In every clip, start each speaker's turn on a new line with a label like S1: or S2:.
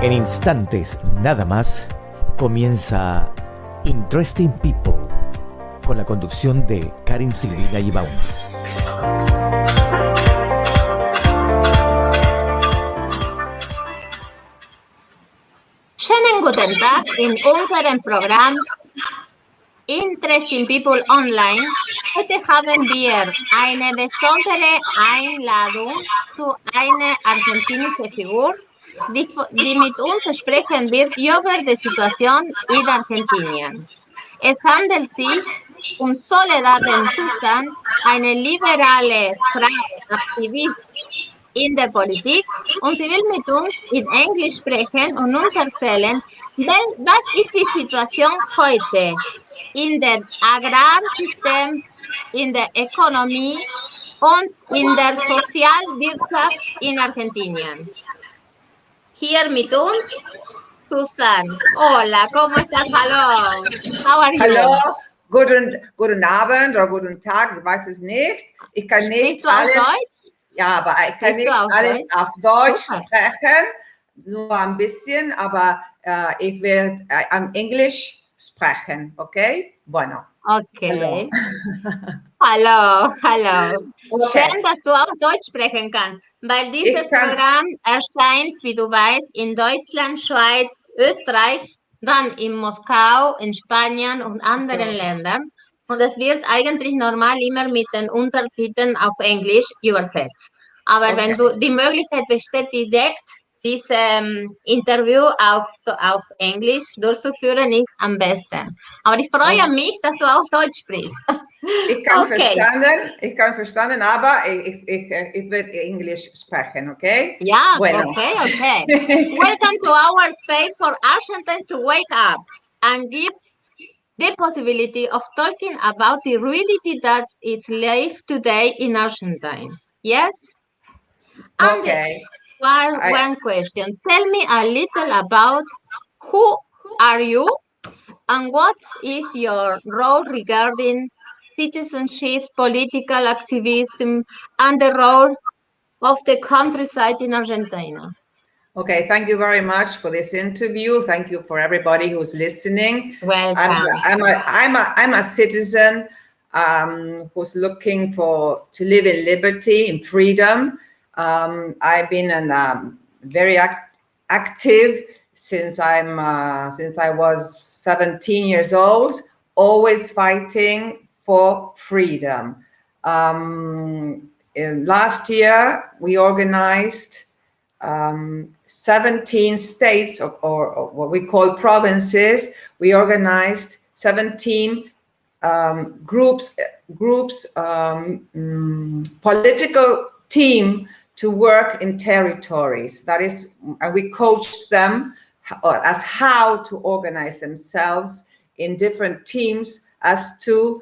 S1: En instantes nada más comienza Interesting People con la conducción de Karen Silvina Ibaun.
S2: Schönen guten Tag in unserem Programm Interesting People Online. Heute haben wir eine besondere Einladung zu einer argentinischen Figur, die mit uns sprechen wird über die Situation in Argentinien. Es handelt sich um Soledad Bensusan, eine liberale Frau, Aktivistin in der Politik, und sie will mit uns in Englisch sprechen und uns erzählen, was ist die Situation heute in dem Agrarsystem, in der Ökonomie und in der Sozialwirtschaft in Argentinien. Hier mit uns, Susan. Hola, ¿cómo estás? Hallo. How are you?
S3: Hallo, guten Abend oder guten Tag, ich weiß es nicht. Ich kann nicht alles. Deutsch? Ja, aber ich kann nicht alles auf Deutsch sprechen, nur ein bisschen, aber ich will am Englisch sprechen, okay? Bueno.
S2: Okay. Hallo. Okay. Schön, dass du auch Deutsch sprechen kannst, weil dieses Programm erscheint, wie du weißt, in Deutschland, Schweiz, Österreich, dann in Moskau, in Spanien und anderen Ländern. Und es wird eigentlich normal immer mit den Untertiteln auf Englisch übersetzt. Aber wenn du die Möglichkeit besteht, direkt dieses Interview auf Englisch durchzuführen, ist am besten. Aber ich freue mich, dass du auch Deutsch sprichst.
S3: Ich kann verstanden, aber ich will Englisch sprechen, okay?
S2: Ja, bueno. Okay. Welcome to our space for Argentines to wake up and give the possibility of talking about the reality that is live today in Argentine. Yes?
S3: Okay.
S2: One question. Tell me a little about who are you and what is your role regarding citizenship, political activism, and the role of the countryside in Argentina.
S3: Okay, thank you very much for this interview. Thank you for everybody who's listening.
S2: Welcome.
S3: I'm a citizen who's looking to live in liberty, in freedom. I've been very active since I was 17 years old, always fighting for freedom. Last year, we organized 17 states, or what we call provinces. We organized 17 political team to work in territories. That is, and we coached them as how to organize themselves in different teams as to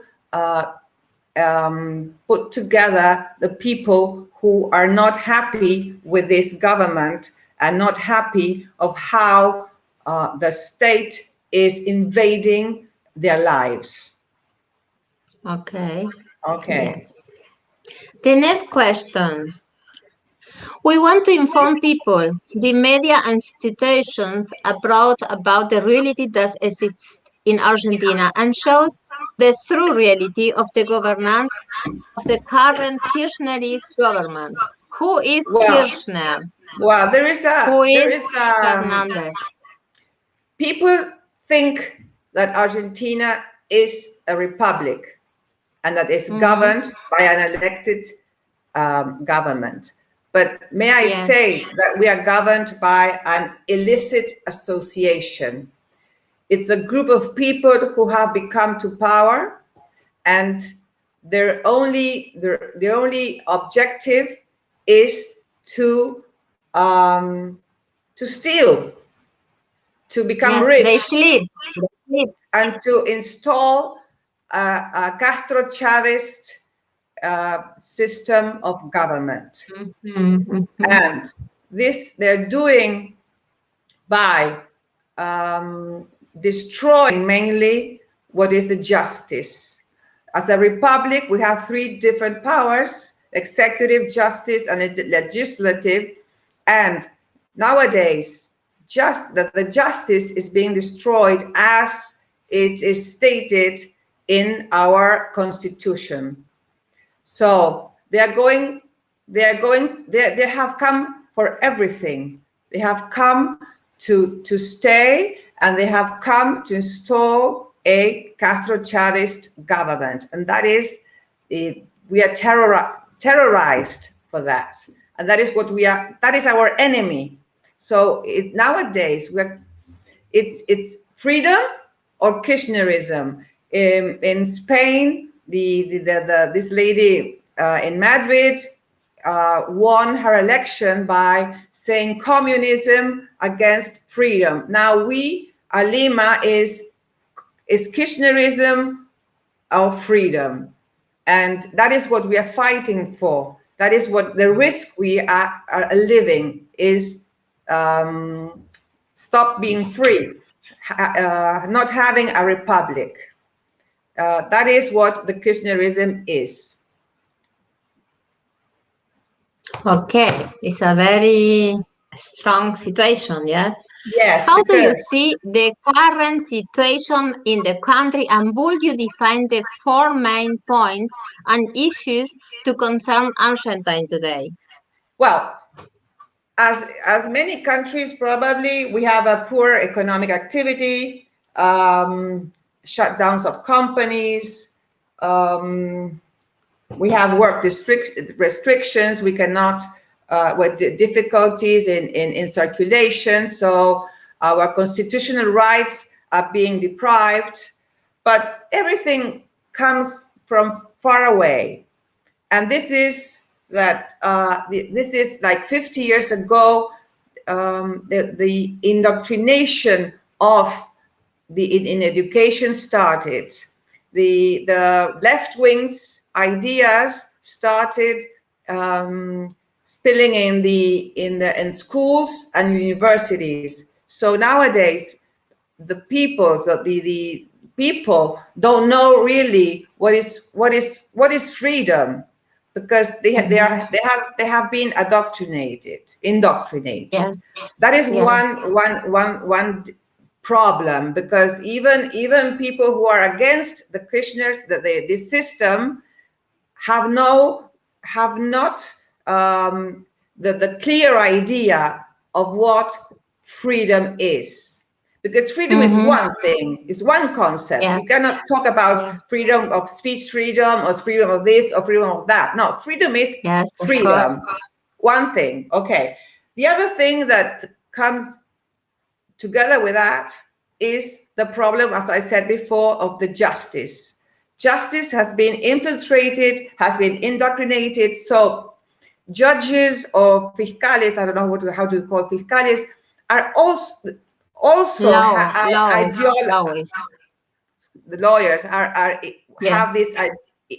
S3: put together the people who are not happy with this government and not happy of how the state is invading their lives.
S2: Okay.
S3: Yes.
S2: The next question. We want to inform people, the media and institutions abroad about the reality that exists in Argentina and show the true reality of the governance of the current Kirchnerist government. Who is Kirchner?
S3: Well, there is
S2: Fernandez?
S3: People think that Argentina is a republic and that it's governed by an elected government. But may I say that we are governed by an illicit association. It's a group of people who have become to power, and their only objective is to steal, to become rich,
S2: they sleep.
S3: And to install a Castro Chavez system of government. And this they're doing by destroying mainly what is the justice. As a republic, we have three different powers: executive, justice, and legislative. And nowadays, the justice is being destroyed as it is stated in our constitution. So they have come for everything. They have come to stay, and they have come to install a Castro Chavist government, and that is, we are terrorized for that, and that is what we are. That is our enemy. So nowadays it's freedom or Kirchnerism. In Spain, this lady in Madrid won her election by saying communism against freedom. Now Lima is Kirchnerism or freedom, and that is what we are fighting for. That is what the risk we are living is. Stop being free, not having a republic. That is what the Kirchnerism is.
S2: Okay, it's a very strong situation, yes?
S3: Yes.
S2: How do you see the current situation in the country, and would you define the 4 main points and issues to concern Argentine today?
S3: Well, as many countries, probably we have a poor economic activity, shutdowns of companies, we have work restrictions, we cannot, with difficulties in circulation, so our constitutional rights are being deprived, but everything comes from far away. And this is like 50 years ago, the indoctrination of in education started. The left wing's ideas started spilling in schools and universities. So nowadays, the people don't know really what is freedom, because they have been indoctrinated.
S2: Yes.
S3: That is
S2: Yes.
S3: one problem, because even people who are against the Kirchner, the system, have not the clear idea of what freedom is. Because freedom is one thing, is one concept.
S2: Yes.
S3: You cannot talk about freedom of speech, freedom, or freedom of this, or freedom of that. No, freedom is freedom. One thing, okay. The other thing that comes together with that is the problem, as I said before, of the justice. Justice has been infiltrated, has been indoctrinated. So judges or fiscales, I don't know how to call fiscales, are also the lawyers have this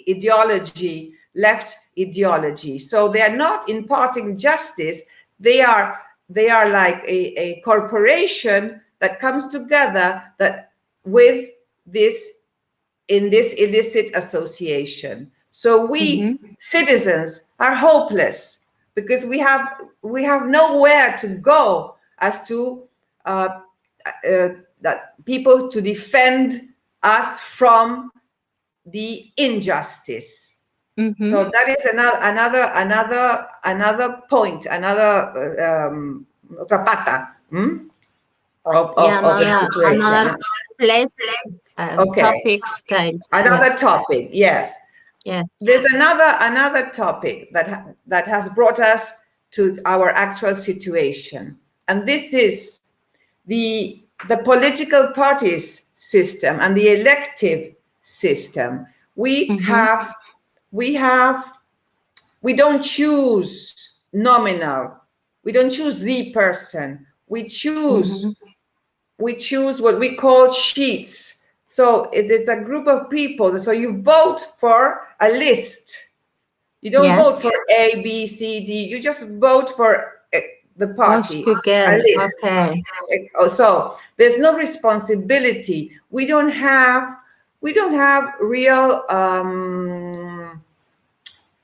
S3: ideology, left ideology. So they are not imparting justice. They are like a corporation that comes together with this illicit association. So we citizens are hopeless, because we have nowhere to go as to that people to defend us from the injustice. So that is another point, another otra pata of the situation. Another topic, yes.
S2: Yes.
S3: There's another topic that has brought us to our actual situation, and this is the political parties system and the elective system. We don't choose nominal. We don't choose the person. We choose what we call sheets. So it's a group of people. So you vote for a list. You don't vote for A, B, C, D. You just vote for the party, a list.
S2: Okay.
S3: So there's no responsibility. We don't have real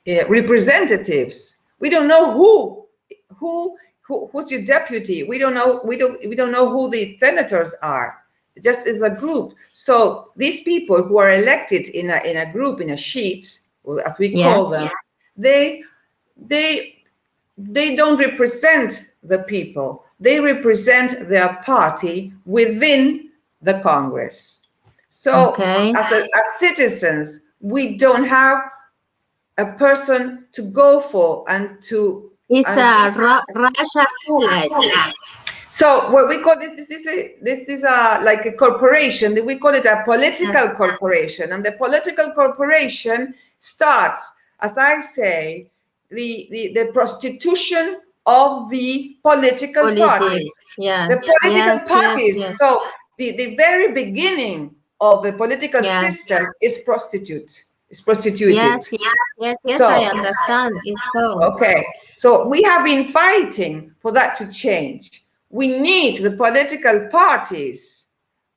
S3: representatives. We don't know who who's your deputy? We don't know. We don't know who the senators are. It just is a group. So these people who are elected in a group, in a sheet, as we call them, they don't represent the people. They represent their party within the Congress. So as citizens, we don't have a person to go for and to.
S2: It's a Russia roulette.
S3: So what we call this is a like a corporation. We call it a political corporation, and the political corporation starts, as I say, the prostitution of the political parties. The political parties. So the very beginning of the political system is prostituted.
S2: Yes, so, I understand. It's so.
S3: Okay, so we have been fighting for that to change. We need the political parties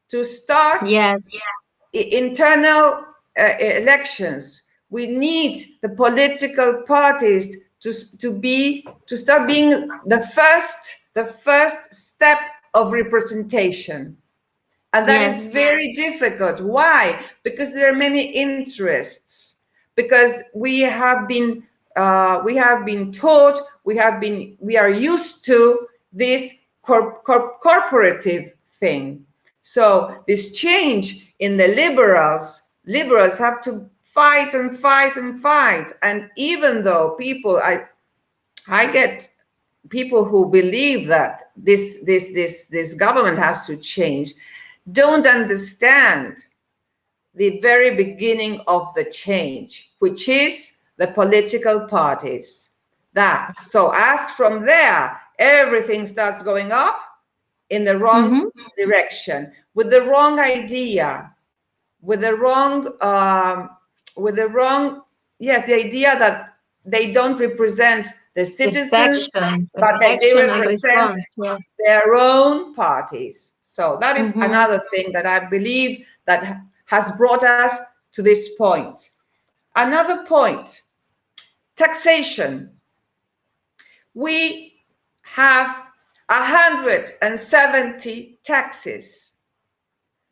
S3: to start internal elections. We need the political parties to start being the first step of representation. And that is very difficult. Why? Because there are many interests. Because we have been taught, we are used to this corporative thing. So this change in the liberals have to fight and fight and fight. And even though I get people who believe that this government has to change, don't understand the very beginning of the change, which is the political parties. So as from there, everything starts going up in the wrong direction, with the wrong idea, with the idea that they don't represent the citizens, but that they represent their own parties. So that is another thing that I believe that has brought us to this point. Another point, taxation. We have 170 taxes.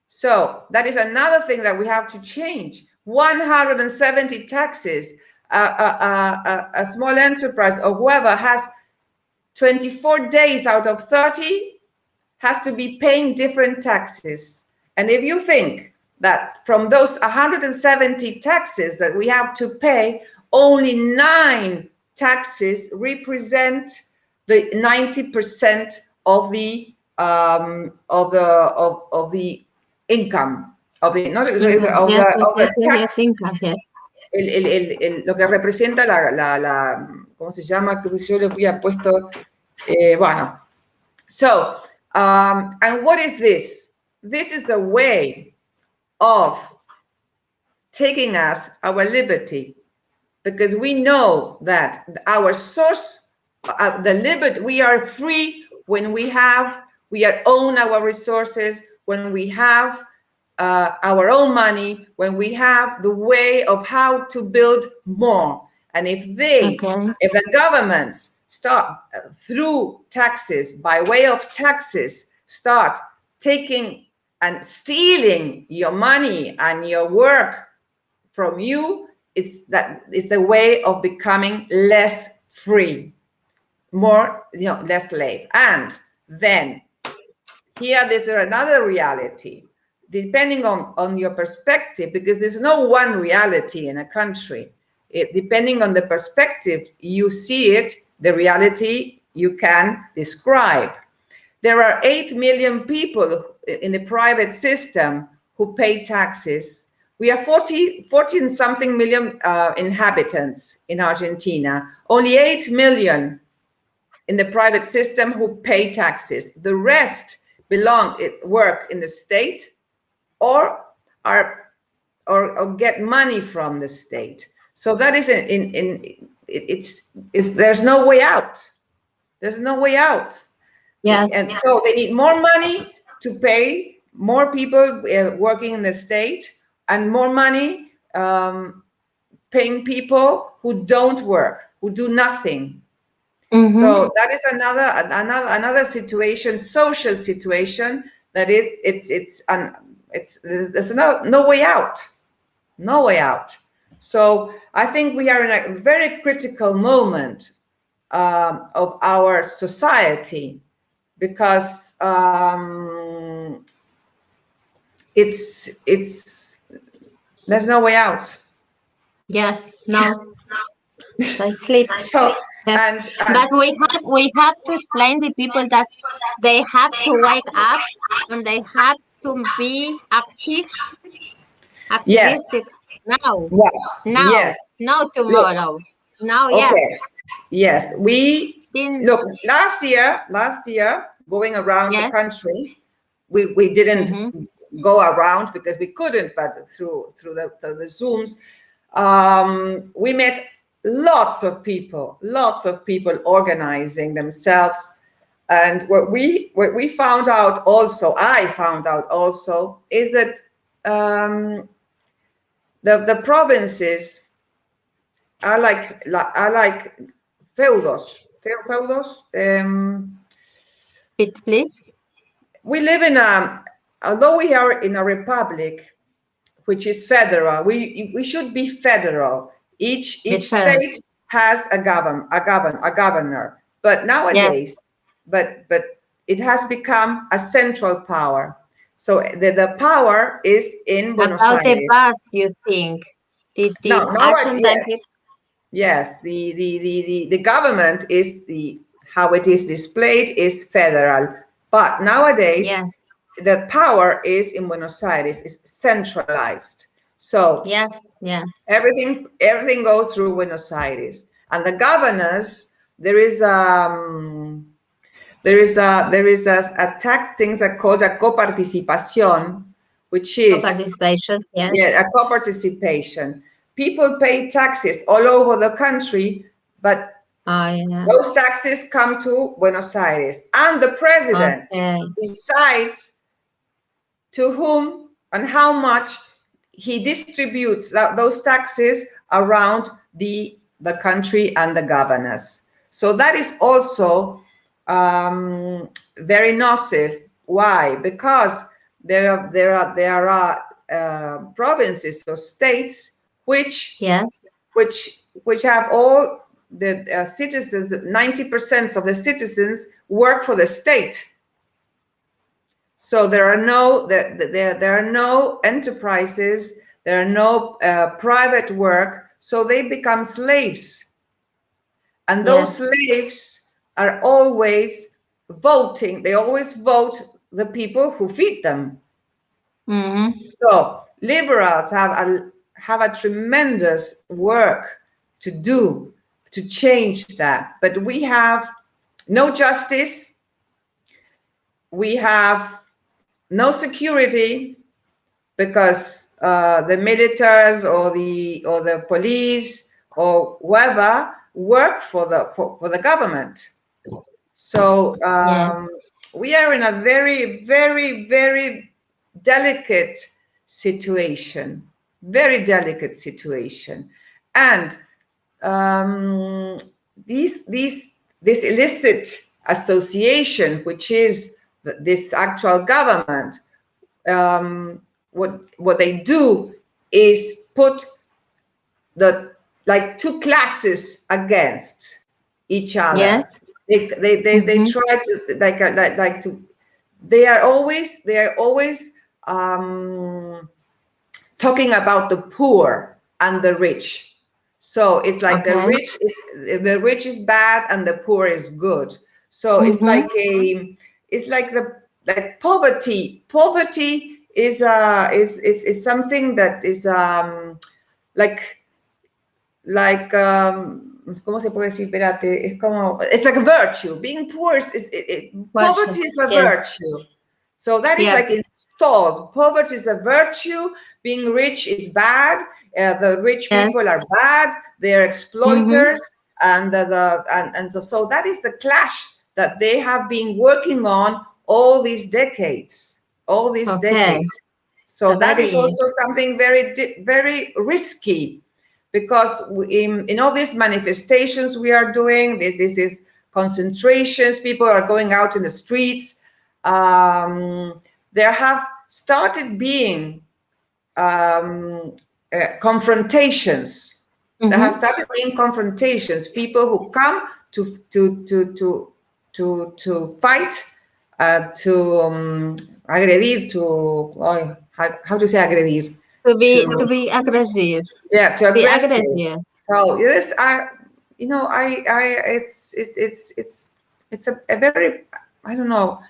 S3: So that is another thing that we have to change. 170 taxes. A small enterprise or whoever has 24 days out of 30 has to be paying different taxes. And if you think that from those 170 taxes that we have to pay, only 9 taxes represent the 90% of the income, of the tax, lo que representa ¿cómo se llama? Que yo le había puesto, bueno. So, and what is this? This is a way of taking us our liberty, because we know that our source, the liberty, we are free when we own our resources, when we have our own money, when we have the way of how to build more. And if the governments start through taxes, by way of taxes, start taking and stealing your money and your work from you, it's a way of becoming less free, more, less slave. And then here, there's another reality, depending on your perspective, because there's no one reality in a country. Depending on the perspective you see it, the reality you can describe. There are 8 million people in the private system who pay taxes. We are 14-something million inhabitants in Argentina. Only 8 million in the private system who pay taxes. The rest work in the state or get money from the state. So that is there's no way out. There's no way out.
S2: Yes.
S3: And so they need more money to pay more people working in the state, and more money paying people who don't work, who do nothing. So that is another situation, social situation, that there's no way out, no way out. So I think we are in a very critical moment of our society, because there's no way out.
S2: Yes, no, they sleep.
S3: So,
S2: Yes. But we have to explain to people that they have to wake up and they have to be
S3: yes,
S2: activistic now,
S3: well,
S2: now,
S3: yes.
S2: not
S3: Look,
S2: tomorrow. Now, yes.
S3: okay, yes. We
S2: In,
S3: look last year, going around the
S2: yes.
S3: country, we didn't go around because we couldn't, but through the Zooms, we met lots of people organizing themselves. And what we found out also, I found out also, is that the provinces are like feudos.
S2: Please.
S3: We live in although we are in a republic, which is federal, we should be federal. Each state has a governor. But nowadays, but it has become a central power. So the power is in Buenos Aires.
S2: About the past, you think?
S3: Yes, the government is how it is displayed is federal, but nowadays the power is in Buenos Aires, is centralized. So everything goes through Buenos Aires, and the governors, there is a tax things that called a coparticipación, which is a coparticipation. People pay taxes all over the country, but those taxes come to Buenos Aires, and the president decides to whom and how much he distributes those taxes around the country and the governors. So that is also very nocive. Why? Because there are provinces or states which have all the citizens. 90% of the citizens work for the state. So there are no enterprises, there are no private work, so they become slaves. And those slaves are always voting. They always vote the people who feed them. So liberals have a tremendous work to do to change that. But we have no justice. We have no security, because the militaries or the police or whoever work for the government. So we are in a very, very, very delicate situation, and this illicit association, which is this actual government, what they do is put two classes against each other. They try to they are always talking about the poor and the rich. So it's like the rich is bad and the poor is good. So it's like poverty. Poverty is something that is ¿cómo se puede decir? Espérate, it's like a virtue. Being poor poverty is a virtue. So that is like installed. Poverty is a virtue. Being rich is bad. The rich people are bad. They're exploiters, and so that is the clash that they have been working on all these decades. So that is also something very, very risky, because in all these manifestations we are doing, this is concentrations. People are going out in the streets. There have started being confrontations. There have started being confrontations. People who come to fight, to agredir, how to say agredir?
S2: To be aggressive.
S3: Yeah, to
S2: Be
S3: aggressive.
S2: aggressive.
S3: So yes, it's a very, I don't know,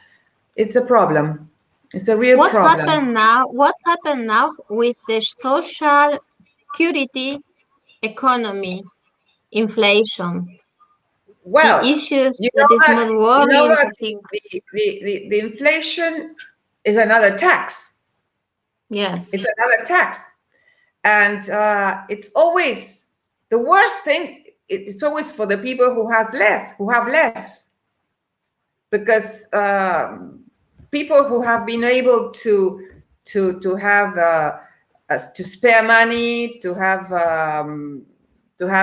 S3: it's a problem. It's a real problem.
S2: What's happened now with the social security, economy, inflation,
S3: Well,
S2: the issues
S3: you
S2: that
S3: know
S2: is
S3: that
S2: more worrying, I
S3: that
S2: think.
S3: the inflation is another tax.
S2: Yes.
S3: It's another tax, and it's always the worst thing. It's always for the people who have less, because people who have been able to have to spare money, to have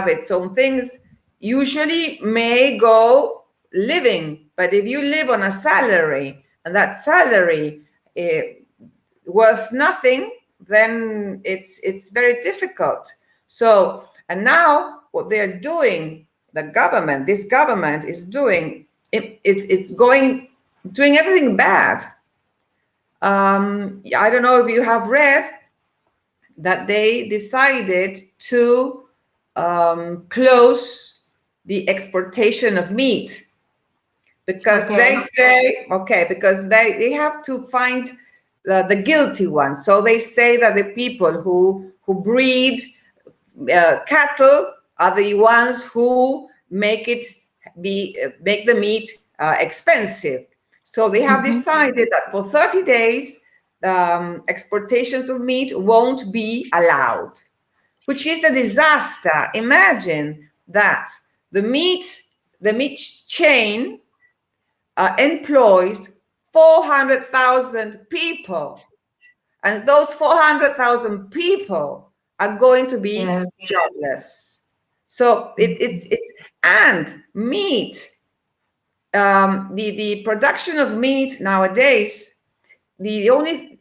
S3: its own things, usually may go living. But if you live on a salary and that salary worth nothing, then it's very difficult. So, and now what they're doing, this government is doing, it's doing everything bad. I don't know if you have read that they decided to close the exportation of meat, because they say, because they have to find the guilty ones. So they say that the people who breed cattle are the ones who make the meat expensive. So they have decided that for 30 days, exportations of meat won't be allowed, which is a disaster. Imagine that the meat chain employs 400,000 people, and those 400,000 people are going to be jobless. So it's and meat, the production of meat nowadays, the only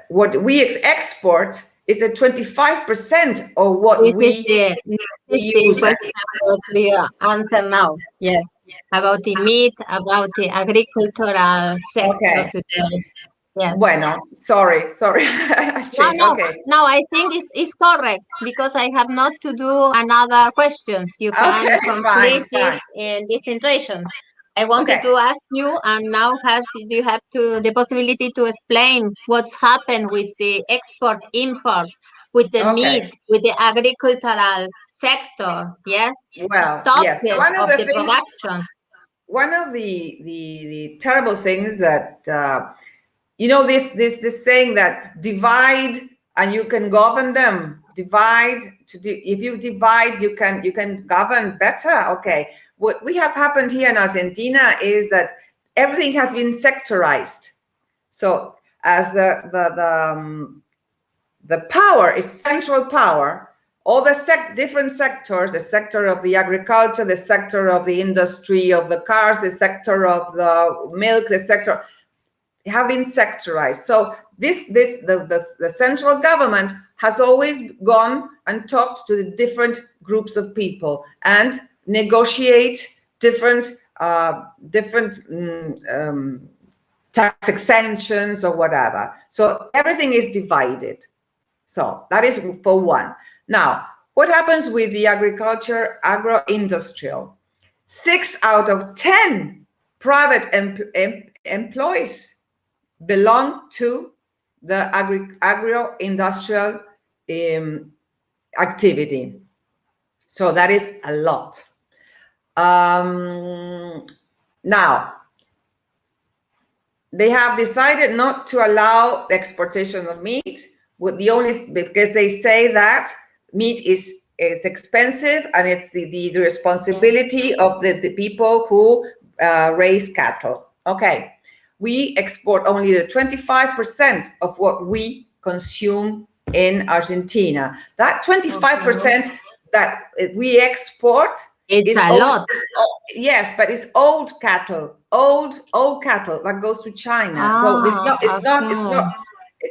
S3: what we export is at 25% of what
S2: This
S3: we
S2: is
S3: use.
S2: the question that we answer now. Yes, about the meat, about the agricultural sector today. Yes.
S3: Bueno, sorry.
S2: No, I think it's correct, because I have not to do another questions. You can complete this in this situation. I wanted to ask you, and now you have the possibility to explain what's happened with the export import, with the meat, with the agricultural sector. Yes,
S3: well,
S2: stop
S3: yes.
S2: it
S3: One of
S2: of
S3: the
S2: the
S3: things,
S2: production.
S3: one of the terrible things that this saying that divide and you can govern them. If you divide, you can govern better. Okay, what we have happened here in Argentina is that everything has been sectorized. So as the power is central power, all the different sectors, the sector of the agriculture, the sector of the industry of the cars, the sector of the milk, the sector have been sectorized. So the central government has always gone and talked to the different groups of people and negotiate different tax exemptions or whatever. So everything is divided. So that is for one. Now, what happens with the agro-industrial? 6 out of 10 private employees belong to the agro-industrial activity. So that is a lot. Now, they have decided not to allow the exportation of meat, because they say that meat is expensive, and it's the responsibility of the people who raise cattle. Okay, we export only the 25% of what we consume in Argentina. That 25% that we export
S2: It's a lot.
S3: Yes, but it's old cattle, old cattle that goes to China. So it's not.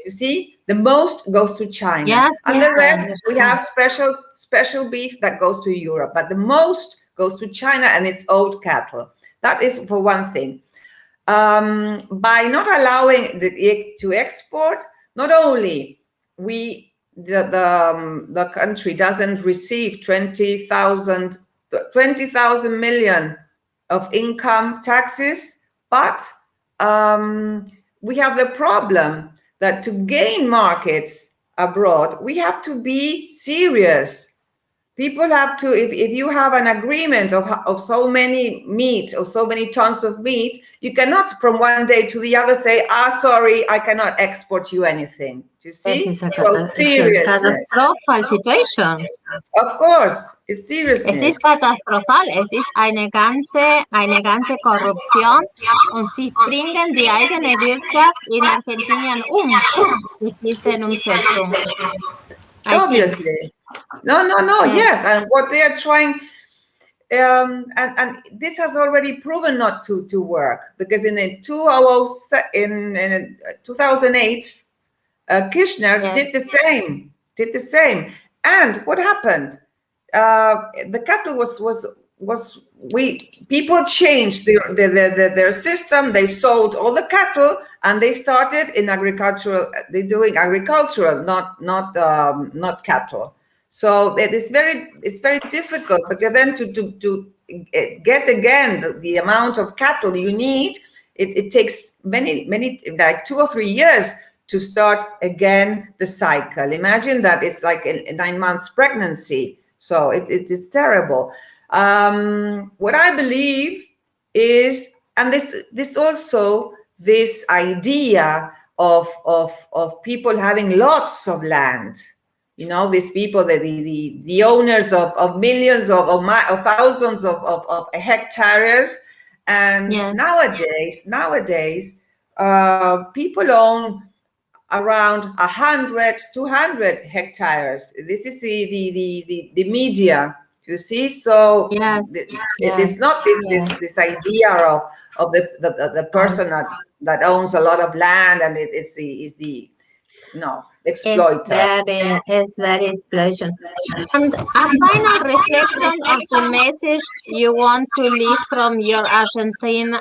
S3: You see, the most goes to China,
S2: yes,
S3: and
S2: yes,
S3: the rest we have special beef that goes to Europe. But the most goes to China, and it's old cattle. That is for one thing. By not allowing to export, not only the country doesn't receive 20,000 million of income taxes, but we have the problem that to gain markets abroad, we have to be serious. People have to, if you have an agreement of so many meat or so many tons of meat, you cannot from one day to the other say, sorry, I cannot export you anything. Do you see?
S2: Es
S3: So seriousness.
S2: Katastrophal Situation.
S3: Of course, it's seriousness.
S2: Es ist katastrophal. Es ist eine ganze Korruption und sie bringen die eigene Wirtschaft in Argentinien mit dieser Umsetzung.
S3: Obviously. No. Yes, and what they are trying, and this has already proven not to work, because in 2008, Kirchner did the same. And what happened? The cattle people changed their system. They sold all the cattle and they started in agricultural. They're doing agricultural, not cattle. So it's very difficult, because then to get again the amount of cattle you need, it takes many, like 2 or 3 years to start again the cycle. Imagine that it's like a 9 months pregnancy. So it's terrible. What I believe is, and this also, this idea of people having lots of land. You know, these people, the owners of millions of thousands of hectares. And nowadays, people own around 100, 200 hectares. This is the media, you see. So it's not this idea of the person that owns a lot of land, and it's the exploiter.
S2: It's very explosion. And a final reflection of the message you want to leave from your Argentine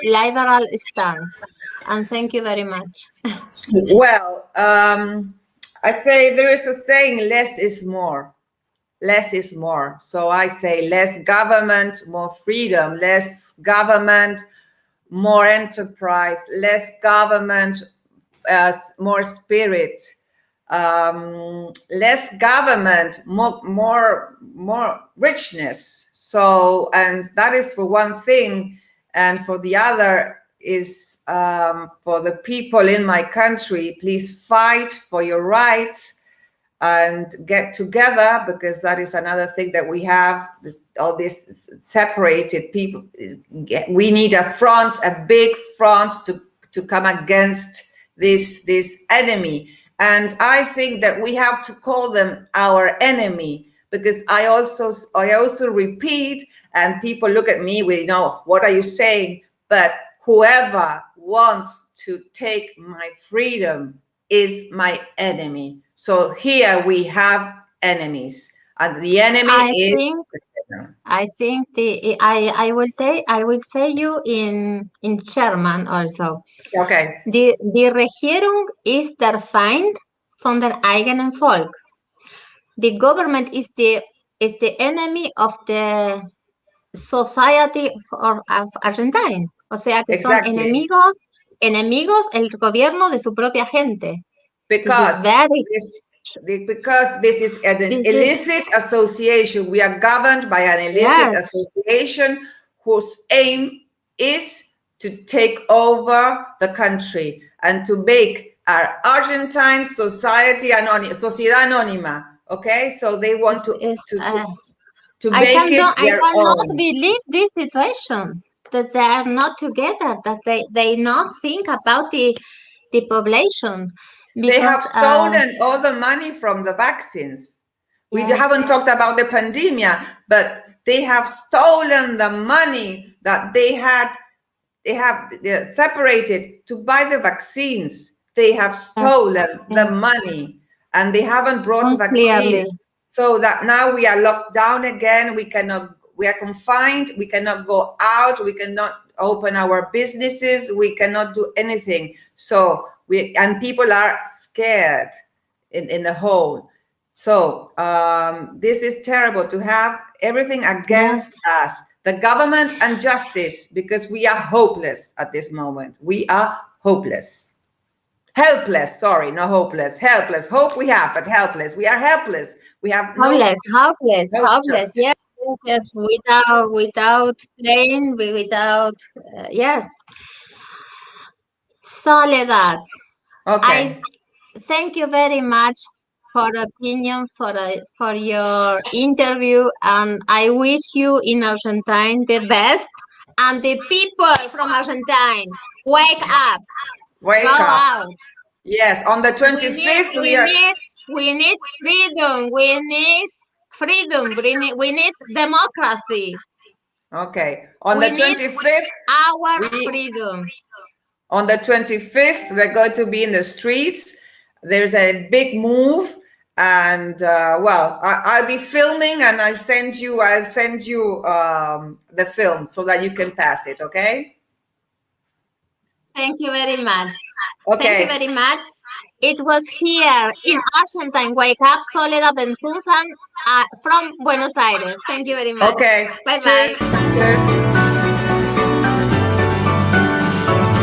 S2: liberal stance. And thank you very much.
S3: Well, I say there is a saying, less is more. Less is more. So I say less government, more freedom. Less government, more enterprise. Less government, more spirit. Less government, more richness. So, and that is for one thing, and for the other is for the people in my country, please fight for your rights and get together, because that is another thing that we have, all these separated people. We need a big front to come against this enemy. And I think that we have to call them our enemy, because I also repeat, and people look at me with, what are you saying? But whoever wants to take my freedom is my enemy. So here we have enemies, and the enemy
S2: I think I will say you in German also.
S3: Okay.
S2: Die Regierung ist der Feind von der eigenen Volk. The government is the enemy of the society of Argentine. O sea que son enemigos el gobierno de su propia gente.
S3: Because this is an illicit association. We are governed by an illicit association whose aim is to take over the country and to make our Argentine sociedad anónima. Okay, so they want to make it their own.
S2: I cannot believe this situation, that they are not together, that they not think about the population. Because,
S3: they have stolen all the money from the vaccines. We haven't talked about the pandemic, but They have stolen the money that they have separated to buy the vaccines. They have stolen the money, and they haven't brought vaccines. So that now we are locked down again. We are confined. We cannot go out. We cannot open our businesses. We cannot do anything. So people are scared in the whole. So this is terrible to have everything against us, the government and justice, because we are hopeless at this moment. We are hopeless. Helpless, sorry, not hopeless. Helpless. Hope we have, but helpless. We are helpless. We have
S2: hopeless.
S3: justice.
S2: Yes, without pain, without yes. Soledad,
S3: Okay.
S2: I thank you very much for opinion, for your interview, and I wish you in Argentine the best. And the people from Argentine, wake up,
S3: Wake
S2: go
S3: up.
S2: out.
S3: Yes, on the 25th
S2: we need freedom. We need freedom. We need democracy.
S3: Okay. On the 25th,
S2: our freedom.
S3: On the 25th, we're going to be in the streets. There's a big move, and I'll be filming, and I'll send you the film so that you can pass it. Okay.
S2: Thank you very much.
S3: Okay.
S2: Thank you very much. It was here in Argentine. Wake up, Soledad Bensusan from Buenos Aires. Thank you very much.
S3: Okay.
S2: Bye
S3: Cheers.
S2: bye.
S3: Cheers.